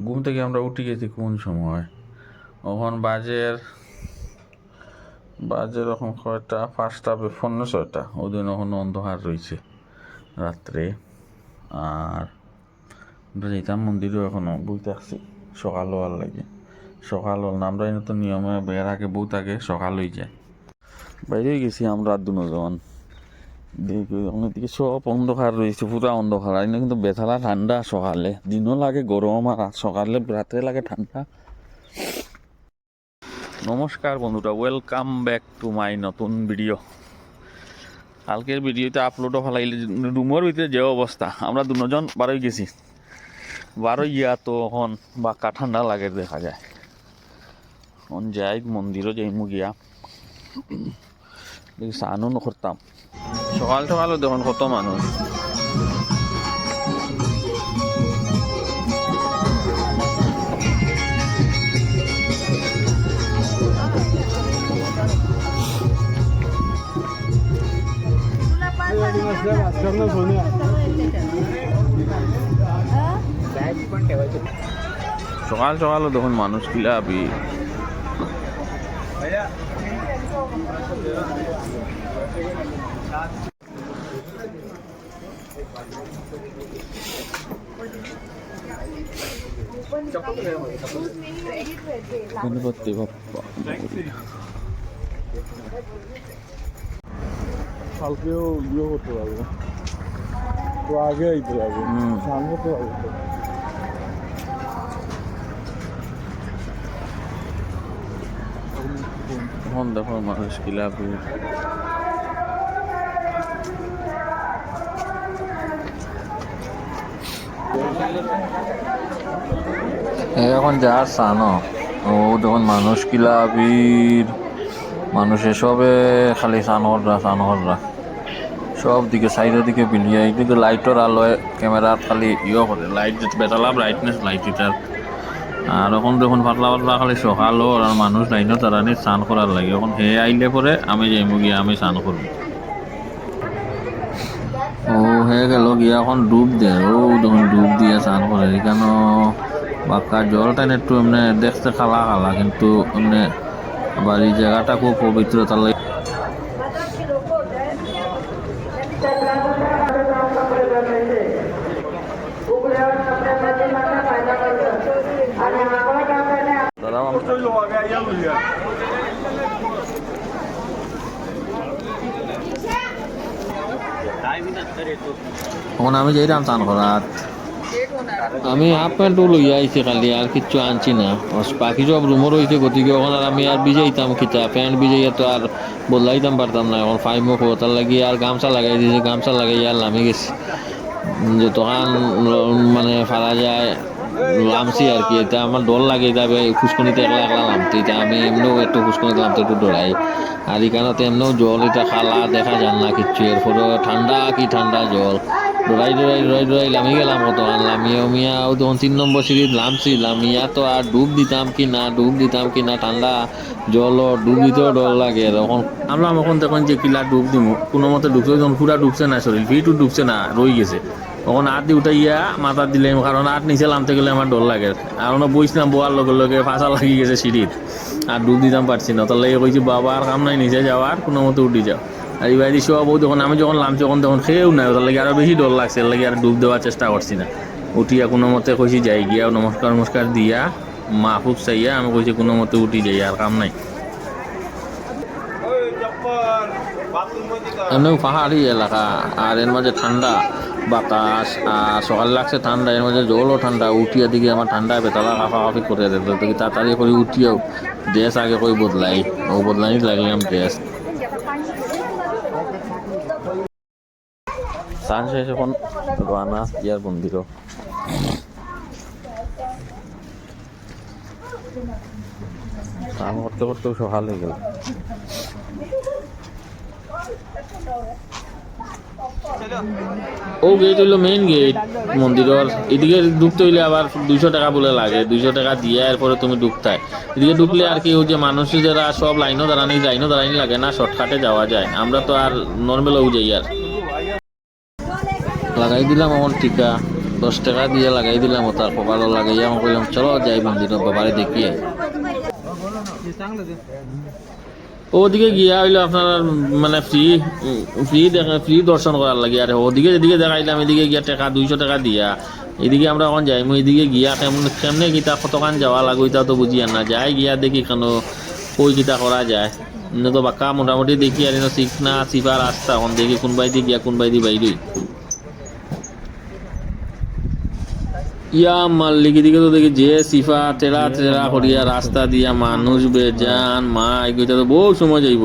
ঘুম থেকে আমরা উঠে গেছি কোন সময়? এখন বাজের এখন কয়টা? 5:56 ওদিন এখন অন্ধকার রয়েছে রাত্রে। আর আমরা যেতাম মন্দিরেও এখনো বই থাকছি সকাল হওয়ার লাগে। সকাল হল না, আমরা এনে তো নিয়মে বের আগে বউ থাকে, সকাল হয়ে যায়। বাইরে গেছি আমরা দুজন, দেখি অন্যদিকে সব অন্ধকার রয়েছে, পুরা অন্ধকার। আর কিন্তু বেথালা ঠান্ডা, সকালে দিনও লাগে গরম আর সকালে রাত্রে লাগে ঠান্ডা। নমস্কার বন্ধুরা, ওয়েলকাম ব্যাক টু মাই নতুন ভিডিও। কালকের ভিডিওতে আপলোডও ফেলাইলে রুমের ভিতরে যে অবস্থা, আমরা দুজন বারোই গেছি, বারোই গিয়া তো এখন বাক্কা ঠান্ডা লাগে দেখা যায়। এখন যাই মন্দিরও যাইমু গিয়া, দেখি স্নানও করতাম। সকাল সকালও দেখুন কত মানুষ। সকাল সকালও দেখুন মানুষ কিলা ভিড়। गणपति बाप्पा কালকেও ইয়ে করতে পারবো, তো আগে আইতে পারবো, সামনে তো পারবো। এখন দেখো মানুষ কিলা ভিড়। এখন যার সানো ও দেখুন মানুষ কিলা ভিড়, মানুষ এসবে খালি সানহররা সব দিকে সাইডের দিকে বিলিয়ে। কিন্তু লাইটের আলোয় ক্যামেরার খালি ইয়ে করে, লাইট বেতালা ব্রাইটনেস লাইট এটার। আর এখন দেখুন পাতলা পাতলা খালি সকালও আর মানুষ লাইনও তারানি স্নান করার লাগে। এখন হে আইলে পরে আমি যাইমু গিয়া আমি স্নান করবো। ও হয়ে গেল গিয়া এখন ডুব দেয়, ও দেখুন ডুব দিয়ে স্নান করে। এখানে বাক্কা জলটা একটু এমনি দেখতে খালা খালা, কিন্তু এমনি আবার এই জায়গাটা খুব পবিত্র, তার লাগে এখন আমি যাইলাম স্নান করার। আমি হাফ প্যান্টও লইয়া আইছি খালি, আর কিচ্ছু আনছি না। বাকি সব রুমও রয়েছে, গতিকে ওখানে আর আমি আর ভিজাইতাম কিতা, প্যান্ট ভিজাইয়া তো আর বদলাইতাম পারতাম না। এখন ফাইমও তার লাগি আর গামছা লাগাই দিয়েছি, গামছা লাগাই আর নামে গেছি। যতক্ষণ মানে ফারা যায় নামছি আর কি। এটা আমার ডর লাগে, এটা ফুসকুনিতে একলা একলা নামতে। এটা আমি এমনিও একটু ফুসকুনিতে নামতে একটু ডরাই। আর এখানে তো এমনিও জল এটা খালা দেখা যান না কিচ্ছু। এরপরে ঠান্ডা কি ঠান্ডা জল, ডরাই লামি গেলাম। কত লামিয়া মিয়াও তখন 3 নম্বর সিঁড়ির নামছি। লামিয়া তো আর ডুব দিতাম কি না ঠান্ডা জল ডুব দিতেও ডর লাগে। তখন আমরা এখন তখন যে কিলা ডুব দিব, কোনো মতে ডুবছে, যখন পুরা ডুবছে না, শরীর ফিটও ডুবছে না, রয়ে গেছে। তখন আট দিয়ে উঠাইয়া মাথা দিলাম, কারণ আট নিচে নামতে গেলে আমার ডর লাগে। আর বইছিলাম, বোয়ার লগে লগে ফাঁসা লাগি গেছে সিঁড়ির, আর ডুব দিতাম পারছি না। তার লাগে কইছি বাবা আর কাম নাই, নিচে যাওয়ার কোনো মতে উঠি যাও। আর এই বাইরে সব যখন আমি যখন নামছি তখন খেয়েও নাই, তার লাগে আরো বেশি ডর লাগছে। এর লাগে আর ডুব দেওয়ার চেষ্টা করছি না। উঠিয়া কোনো মতে কইছি যাই গিয়া নমস্কার দিয়া মাহফুজ চাইয়া আমি কইছি কোনো মতে উঠি যাই, আর কাম নাই। এমনি পাহাড়ি এলাকা, আর এর মাঝে ঠান্ডা বাতাস, আর সকাল লাগছে ঠান্ডা, এর মাঝে জলও ঠান্ডা। উঠিয়া দিকে আমার ঠান্ডায় বেতালা কাফাকাফি করে দিত। দেখি তাড়াতাড়ি করে উঠিয়াও ড্রেস আগে করে বদলাই, ও বদলাই লাগলাম ড্রেস। স্নান শেষ এখন রানা ইয়ার মন্দিরও। স্নান করতে করতেও সকাল হয়ে গেল। ও গেট হইলো মেইন গেট মন্দিরের। এদিকে ঢুকতে হইলে আবার 200 টাকা বলে লাগে, 200 টাকা দিয়ে এরপরে তুমি ঢুকতায়। এদিকে ঢুকলে আর কি, ওই যে মানুষ যারা সব লাইনও দাঁড়ানি লাগে না, শর্টকাটে যাওয়া যায়। আমরা তো আর নর্মালও যাই, আর লাগাই দিলাম আমার টিকা। 10 টাকা দিয়ে লাগাই দিলাম তার কপালও লাগাইয়া আমি কইলাম চলো যাই মন্দির বাবারে দেখি আই। ওদিকে গিয়া হইলো আপনার মানে ফ্রি দর্শন করার লাগে আর ওদিকে যেদিকে দেখাইলাম এদিকে গিয়া টাকা 200 টাকা দিয়া এদিকে আমরা এখন যাই এদিকে গিয়া কেমনে গীতা কতখান যাওয়া লাগবে এটা তো বুঝি আর না যাই গিয়া দেখি কেন কই গীতা করা যায় তো বাক্কা মোটামুটি দেখি আর শিখনা চিপা রাস্তা এখন দেখি কোনবাই দিয়ে গিয়া কোনবাই দিয়ে বাইরই ইয়া মাল্লিকি দিকে তো দেখি যে সিফা টেরা টেরা করিয়া রাস্তা দিয়া মানুষ বেজান মা এগুলো তো বহু সময় যাইব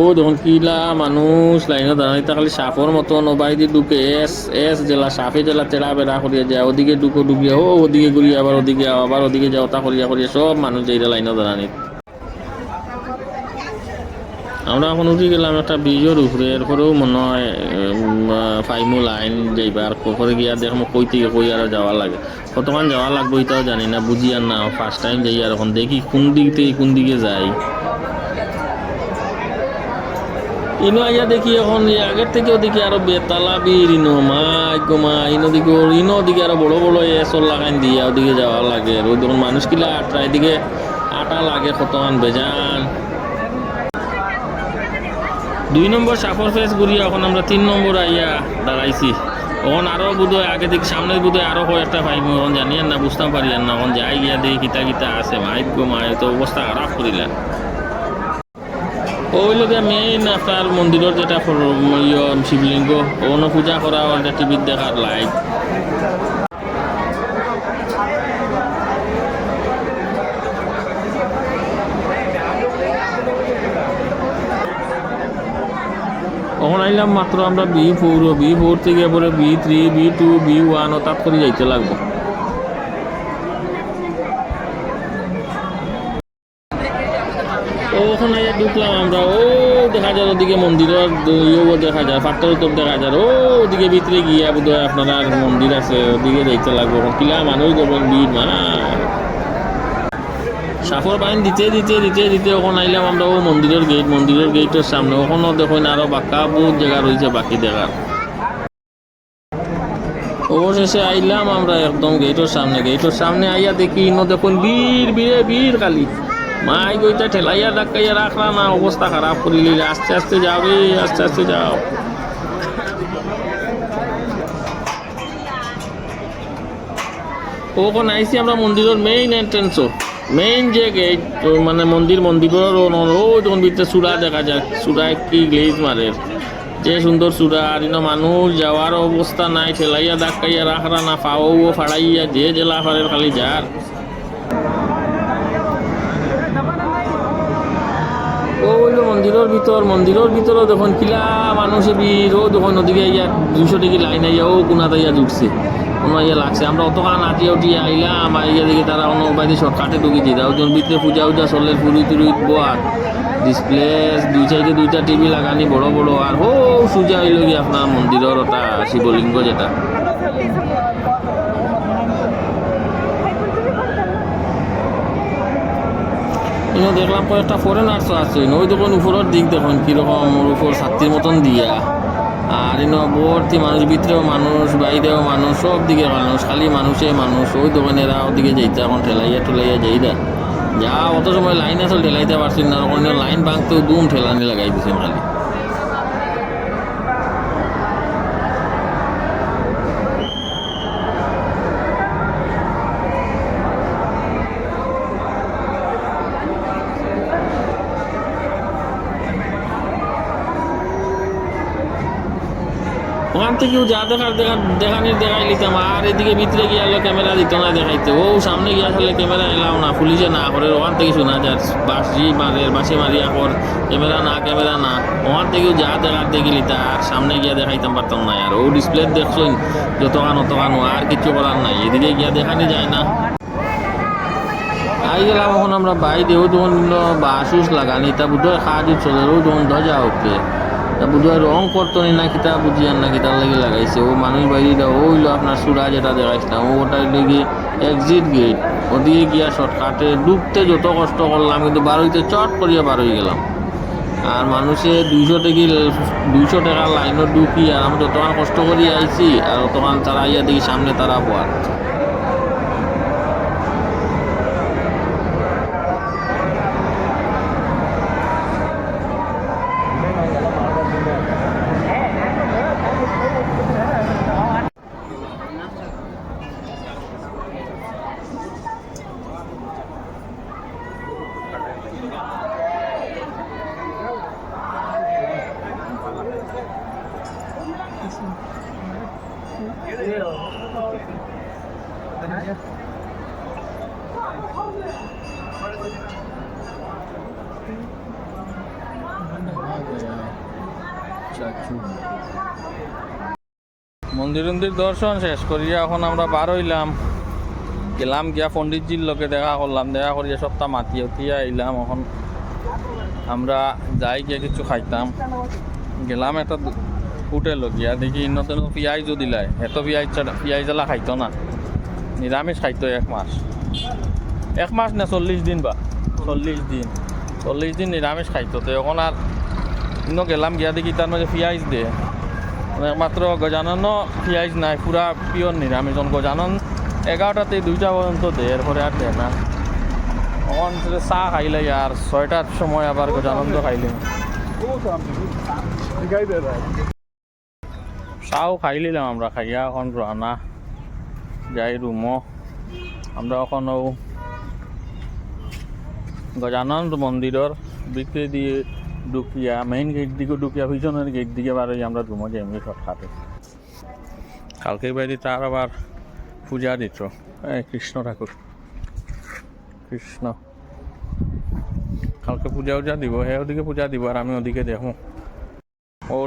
ও যখন কিলা মানুষ লাইনে দাঁড়াইতে খালি সাপর মতন ওবাই দিয়ে ঢুকে এস জেলা সাপে জেলা টেরা বেড়া করিয়া যায় ওদিকে ঢুকিয়া ওদিকে ঘুরিয়া আবার ওদিকে যাও তা করিয়া সব মানুষ যাইরা লাইনে দাঁড়ানি আমরা এখন উঠে গেলাম একটা ব্রিজের উপরে এরপরেও মনে হয় ফাইমু লাইন যাইবার পরে গিয়া দেখবো কই থেকে কই আরো যাওয়া লাগে কতক্ষণ যাওয়া লাগবে এটাও জানি না বুঝি আর না ফার্স্ট টাইম যাই আর এখন দেখি কোন দিক থেকে কোন দিকে যাই ইনো আইয়া দেখি এখন আগের থেকে ওদিকে আরো বেতালা বীর ইনো মা ইনো দিকে আরো বড় বড় এসর লাগাইন দিয়া ওদিকে যাওয়া লাগে ওই দেখুন মানুষ কিলা এদিকে আটা লাগে কতক্ষণ বেজান 2 নম্বর সাফর ফেস ঘুরিয়া এখন আমরা 3 নম্বর আইয়া দাঁড়াইছি এখন আরো বোধহয় আগে দিক সামনে বোধহয় আরো কয়েকটা পাইব এখন জানি না বুঝতে পারি আর না এখন যাই গিয়া দেখি কিতা আছে মায়ের তো অবস্থা খারাপ করিলা ওই লোকে মেইন আপনার মন্দিরের যেটা শিবলিঙ্গ ওখানে পূজা করা ওটা টিভির দেখার লাইভ এখন আইলাম মাত্র আমরা বি4 থেকে পরে বি3 বি2 বি1 তাত করে যাইতে লাগবো ওখানে ঢুকলাম আমরা ও দেখা যায় ওদিকে মন্দিরের দেখা যায় ফাটর উত্তর দেখা যায় ওদিকে ভিতরে গিয়া বোধহয় আপনার মন্দির আছে ওদিকে যাইতে লাগবো কিলা মানুষ দেখবেন ভিড় সাফর বাইন দিতে ওখানে আইলাম আমরা ও মন্দিরের গেটের সামনে ওখানেও দেখুন আরো বাক্কা বহুত জায়গা রয়েছে বাকি দেখার অবশেষে আইলাম আমরা একদম গেটের সামনে আইয়া দেখি ইনো দেখুন বীর খালি মাই গইটা ঠেলাইয়া ডাকাইয়া রাখলা না অবস্থা খারাপ করিলি আস্তে যাও ওখানে আইসি আমরা মন্দিরের মেইন এন্ট্রেন্সও মেইন যে গেট মানে মন্দিরের ও যখন ভিতরে চূড়া দেখা যায় চূড়ায় কি গ্লেজ মারে যে সুন্দর চূড়া আর মানুষ যাওয়ার অবস্থা নাই ঠেলাইয়া ডাকাইয়া রাখলা না পাও ফাড়াইয়া যে জেলা ফাড়ের খালি যার ও হইলো মন্দিরের ভিতরও দেখুন কিলা মানুষে ভিড় ও দেখুন ওদিকে ইয়া 200 টাকা লাইন আইয়া ও কোনাতে ইয়া ঢুকছে কোনো ইয়ে লাগছে আমরা অতখান আটিয়া উঠিয়ে আইলাম আইয়া দেখি তারা অন্য বাইরে শর্টকাটে ঢুকি দিই ওজন ভিতরে পূজা চলে ফুরুই বোয়ার ডিসপ্লে 2 সাইডে 2টা টিভি লাগানি বড় আর সুজা হইল কি আপনার মন্দিরের ওটা শিবলিঙ্গ যেটা দেখলাম কয়েকটা ফরেনার্সও আছে ওই দেখুন উপরের দিক দেখুন কিরকম উপর ছাত্রীর মতন দিয়া আর ভর্তি মানুষ ভিতরেও মানুষ বাইরেও মানুষ সব দিকে মানুষ খালি মানুষ ওই দোকানেরা ওদিকে যাইতে এখন ঠেলাইয়া যাই যা অত সময় লাইন আসলে ঠেলাইতে পারছি না ওখানে লাইন ভাঙতেও দুম ঠেলানি লাগাই দিচ্ছেন খালি ওখান থেকেও যা দেখাই নিতাম আর এদিকে ভিতরে গিয়ে ক্যামেরা দিত না দেখাইতে ও সামনে গিয়ে আসলে ক্যামেরা এলাও না পুলিশে না করে ওখান থেকে শোনা যায় বাসে মারিয়া কর ক্যামেরা না ওখান থেকেও যা দেখি নিতা আর সামনে গিয়া দেখাইতাম পারতাম না আর ও ডিসপ্লে দেখছো অতখান আর কিছু করার নাই এদিকে গিয়া দেখানি যায় না আই গেলাম এখন আমরা বাইরে ও যখন বাসুস লাগানি তা বোধহয় কাজ চলে ও যখন ধজা ওকে বোধহয় রং করতো না কিতা বুঝিয়ান না কিতার লাগে লাগাইছে ও মানুষ বাইরে ওইলো আপনার চূড়া যেটা দেখাইছে না ওটা লেগে এক্সিট গেট ওদিকে গিয়া শর্টকাটে ডুবতে যত কষ্ট করলাম কিন্তু বারোইতে চট করিয়া বার হয়ে গেলাম আর মানুষে 200 টাকা লাইনও ঢুকি আর আমি যতক্ষণ কষ্ট করি আইছি আর ততক্ষণ তারা আইয়া দেখি সামনে তারা বয়ার মন্দির দর্শন শেষ করিয়া এখন আমরা বার হইলাম গেলাম গিয়া পণ্ডিতজির লোকে দেখা করলাম দেখা করিয়া সপ্তাহ মাতিয়ে উঠিয়া আইলাম এখন আমরা যাই গিয়া কিছু খাইতাম গেলাম একটা হোটেল গিয়া দেখি নতুন পিঁয়াজও দিলাই এত পিঁয়াজ জ্বালা খাইতো না নিরামিষ খাইতো 1 মাস না 40 দিন বা 40 দিন নিরামিষ খাইতো তো এখন আর গেলাম গিয়া দেখি তার মাঝে পিঁয়াজ দে একমাত্র গজাননও পিঁয়াজ নাই পুরা পিওর নিরামিষ গজানন 11টাতে 2টা পর্যন্ত দে এরপরে আর দেয় না এখন চা খাইলে আর 6টার সময় আবার গজানন্দ খাইলে চাও খাই নিলাম আমরা খাইয়া এখন রানা যাই রুমও আমরা এখন গজানন্দ মন্দিরের ভিতরে দিয়ে ঢুকিয়া মেইন গেট দিকে ঢুকিয়া পিছনের গেট দিকে বার হয়ে আমরা রুমও যাই এমনি খাতে কালকে বাইরে তার আবার পূজা দিত কৃষ্ণ ঠাকুর কৃষ্ণ কালকে পূজা দিব ওদিকে পূজা দিব আর আমি ওদিকে দেখো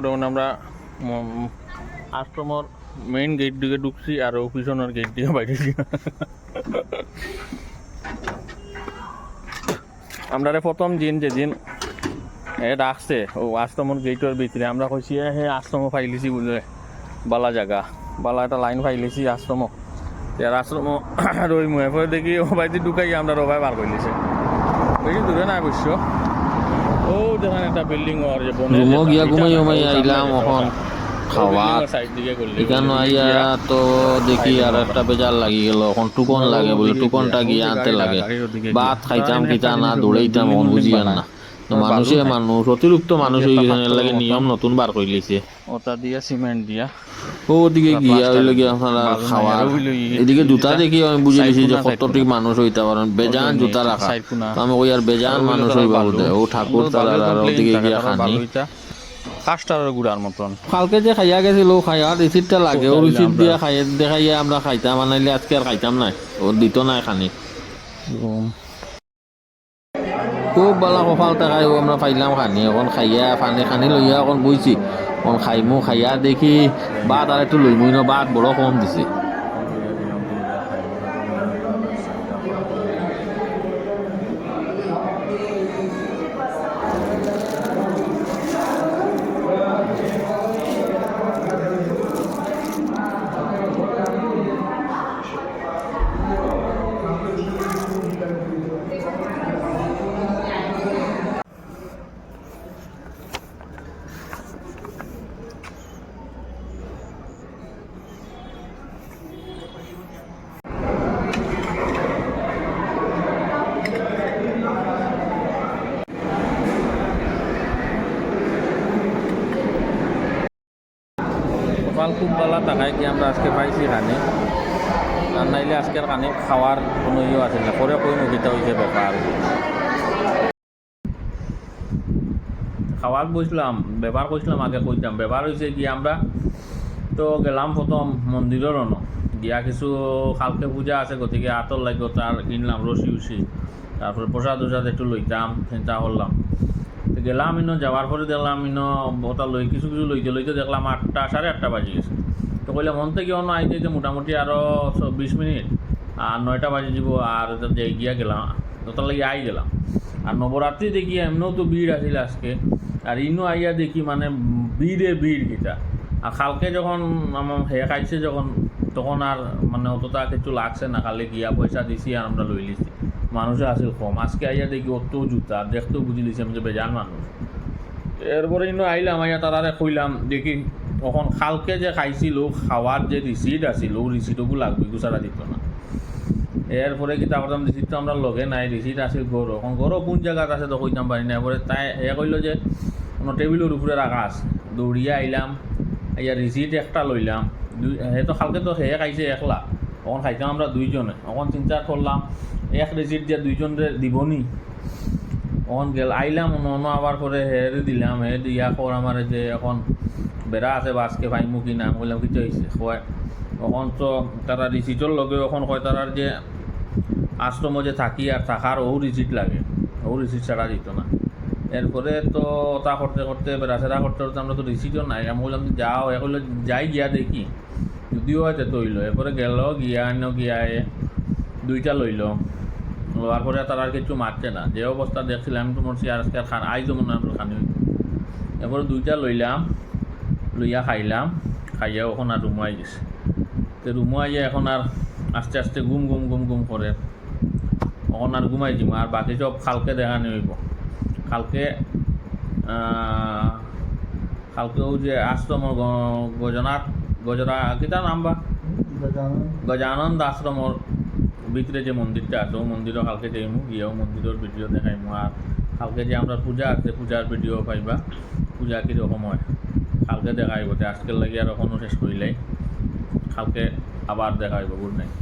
তখন আমরা আশ্রমর মেইন গেট দিকে ঢুকছি আর পিছনের গেট দিকে বাইরে আমরা প্রথম দিন যেদিন রাখছে আশ্রমর গেটের ভিতরে আমরা কইছি হে আশ্রম ফাইলিছি বলে বালা জায়গা বালা একটা লাইন ফাইলিছি আশ্রম আশ্রম রই মুহে পরে দেখি ও বাড়িতে ঢুকাই আমরা রবাই বার করলিছে বেশি দূরে না অবশ্য ও দেখেন একটা বিল্ডিং আর যে রুমও গিয়া ঘুমাই আইলাম এখন খাওয়া এখানে আইয়া তো দেখি আর একটা বেজার লাগি গেল এখন টুকন লাগে বলে টুকনটা গিয়ে আনতে লাগে ভাত খাইতাম কিতা না দৌড়াইতাম এখন বুঝিয়ান না মানুষ অতিরিক্ত মানুষ হয়ে গেছে লাগে নিয়ম নতুন বার করে লিছে ওটা দিয়া সিমেন্ট দিয়া ওদিকে গিয়া হইল গিয়া আপনারা খাওয়া এদিকে জুতা দেখি আমি বুঝে গেছি যে কতটি মানুষ হইতে পারেন বেজান জুতা রাখা আমি ওই আর বেজান মানুষ হইবা বলতে ও ঠাকুর তারা আর ওদিকে গিয়া খানি কাস্টারের গুড়ার মতন কালকে যে খাইয়া গেছিল খাইয়া রিসিপ্টটা লাগে ও রিসিপ্ট দিয়া খাইয়া দেখাইয়া আমরা খাইতাম আনাইলে আজকে আর খাইতাম নাই ও দিত নাই খানি খুব ভালো কপাল টাকায় আমরা পাইলাম খানি এখন খাইয়া খানি লইয়া এখন বইছি এখন খাইমু খাইয়া দেখি ভাত আর একটু লইমুই না ভাত বড় কম দিছে খুব ভালো টাকায় কি আমরা আজকে পাইছি খানি আর নাইলে আজকের খানি খাওয়ার কোনো ইয়ে আছে না পরে কই নদীটা হয়েছে ব্যাপার খাওয়ার বসলাম ব্যাপার করছিলাম আগে কইতাম ব্যাপার হয়েছে কি আমরা তো গেলাম প্রথম মন্দিরের গিয়া কিছু কালকে পূজা আছে গতিকে আতর লাগবে তার কিনলাম রসি উসি তারপরে প্রসাদ উসাদ একটু লইতাম চিন্তা করলাম গেলাম যাওয়ার পরে দেখলাম ওটা কিছু লইতে দেখলাম 8টা 8:30 বাজে গেছে তো কইলে মন থেকে অন্য আইতে মোটামুটি আরও 20 মিনিট আর 9টা বাজে যাব আর গিয়া গেলাম ওটার লাগে আই গেলাম আর নবরাত্রি দেখি এমনিও তো ভিড় আসিল আজকে আর আইয়া দেখি মানে ভিড় গীতা আর কালকে যখন আমার খাইছে যখন তখন আর মানে অতটা কিছু লাগছে না খালি গিয়া পয়সা দিছি আর আমরা লই লিছি মানুষও আসিল কম আজকে আইয়া দেখি অত জুতা দেখতেও বুঝি লিছি আমি যে বেজান মানুষ এরপরে ইনো আইলাম আইয়া তারারে কইলাম দেখি তখন খালকে যে খাইছিল খাওয়ার যে রিসিট আছিল ও রিসিটও লাগবে গুছারা দিত না। এরপরে কিতা করতাম রিসিট তো আমরা লগে নাই, রিসিট আছিল গরু, এখন গরু কোন জায়গাত আছে তো কইতাম পারি না। এরপরে তাই এ কইল যে কোনো টেবিলের উপরে রাখা আছে, দৌড়িয়া আইলাম আইয়া রিসিট একটা লইলাম। হে তো খালকে তো হে খাইছে একলা, তখন খাইতাম আমরা দুইজনে। তখন চিন্তা করলাম এক রিসিট যে দুইজনে দিবনি। তখন গেল আইলাম অন্য আবার পরে হেরে দিলাম, হে দিয়া কর আমার যে এখন বেড়া আছে বাসকে ভাইমু কি না, বললাম কিছু হয়েছে কয়। তখন তো তারা রিসিটর লগে এখন কয় তারার যে আশ্রম যে থাকি আর থাকার ও রিসিট লাগে, ও রিসিট ছাড়া দিত না। এরপরে তো তা করতে করতে বেড়াচেরা করতে করতে আমরা তো রিসিটও নাই। আমি বললাম যাও, এ করলো যাই গিয়া দেখি যদিও হয়তো তৈল। এরপরে গেল গিয়া গিয়ায় দুইটা লইল, লওয়ার পরে তার আর কিছু মারছে না। যে অবস্থা দেখছিলাম আমি তো মরছি আর আজকে খান আইজ মনে হয় খানি। এরপরে দুইটা লইলাম, লইয়া খাইলাম, খাইয়া ওখান আর রুমো আই গেছে। তো রুমো আইয়া এখন আর আস্তে আস্তে গুম গুম গুম গুম করে ওখান আর ঘুমাই দিম। আর বাকি সব খালকে দেখা নিব। কালকেও যে আশ্রমর গজরা কিতা নাম বা গজানন্দ আশ্রমর ভিতরে যে মন্দিরটা আছে ও মন্দিরও কালকে যাইমু, গিয়েও মন্দিরের ভিডিও দেখাইমু। আর কালকে যে আমরা পূজা আছে পূজার ভিডিও পাইবা, পূজা কীরকম হয় কালকে দেখাইব। আজকের লাগে আর এখনও শেষ করিলাই, কালকে আবার দেখাইব। Good night.